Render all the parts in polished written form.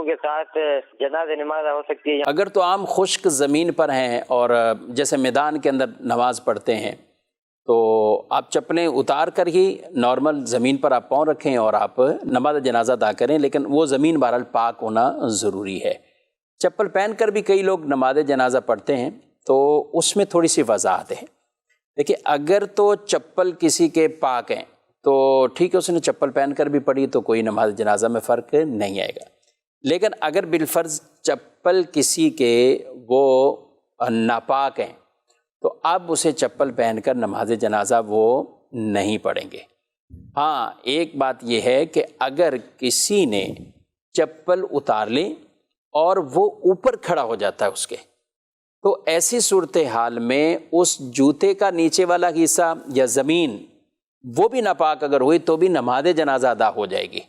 لوگوں کے ساتھ جنازہ نماز ہو سکتی ہے؟ اگر تو عام خشک زمین پر ہیں اور جیسے میدان کے اندر نماز پڑھتے ہیں تو آپ چپلیں اتار کر ہی نارمل زمین پر آپ پاؤں رکھیں اور آپ نماز جنازہ ادا کریں، لیکن وہ زمین بہرحال پاک ہونا ضروری ہے۔ چپل پہن کر بھی کئی لوگ نماز جنازہ پڑھتے ہیں تو اس میں تھوڑی سی وضاحت ہے۔ دیکھیے، اگر تو چپل کسی کے پاک ہیں تو ٹھیک ہے، اس نے چپل پہن کر بھی پڑھی تو کوئی نماز جنازہ میں فرق نہیں آئے گا، لیکن اگر بالفرض چپل کسی کے وہ ناپاک ہیں تو اب اسے چپل پہن کر نماز جنازہ وہ نہیں پڑھیں گے۔ ہاں، ایک بات یہ ہے کہ اگر کسی نے چپل اتار لی اور وہ اوپر کھڑا ہو جاتا ہے اس کے، تو ایسی صورتحال میں اس جوتے کا نیچے والا حصہ یا زمین وہ بھی ناپاک اگر ہوئی تو بھی نماز جنازہ ادا ہو جائے گی۔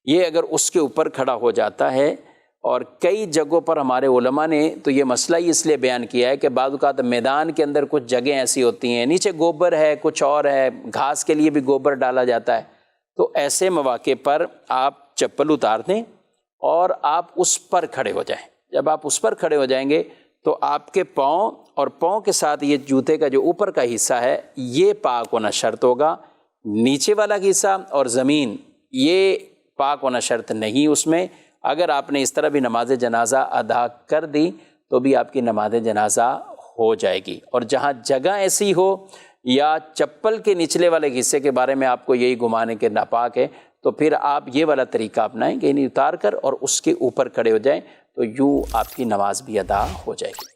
یہ اگر اس کے اوپر کھڑا ہو جاتا ہے، اور کئی جگہوں پر ہمارے علماء نے تو یہ مسئلہ ہی اس لیے بیان کیا ہے کہ بعض اوقات میدان کے اندر کچھ جگہیں ایسی ہوتی ہیں، نیچے گوبر ہے، کچھ اور ہے، گھاس کے لیے بھی گوبر ڈالا جاتا ہے، تو ایسے مواقع پر آپ چپل اتار دیں اور آپ اس پر کھڑے ہو جائیں۔ جب آپ اس پر کھڑے ہو جائیں گے تو آپ کے پاؤں اور پاؤں کے ساتھ یہ جوتے کا جو اوپر کا حصہ ہے یہ پاک ہونا شرط ہوگا، نیچے والا حصہ اور زمین یہ پاک ہونا شرط نہیں اس میں۔ اگر آپ نے اس طرح بھی نماز جنازہ ادا کر دی تو بھی آپ کی نماز جنازہ ہو جائے گی۔ اور جہاں جگہ ایسی ہو یا چپل کے نچلے والے حصے کے بارے میں آپ کو یہی گمان ہے کہ ناپاک ہے، تو پھر آپ یہ والا طریقہ اپنائیں کہ انہیں اتار کر اور اس کے اوپر کھڑے ہو جائیں، تو یوں آپ کی نماز بھی ادا ہو جائے گی۔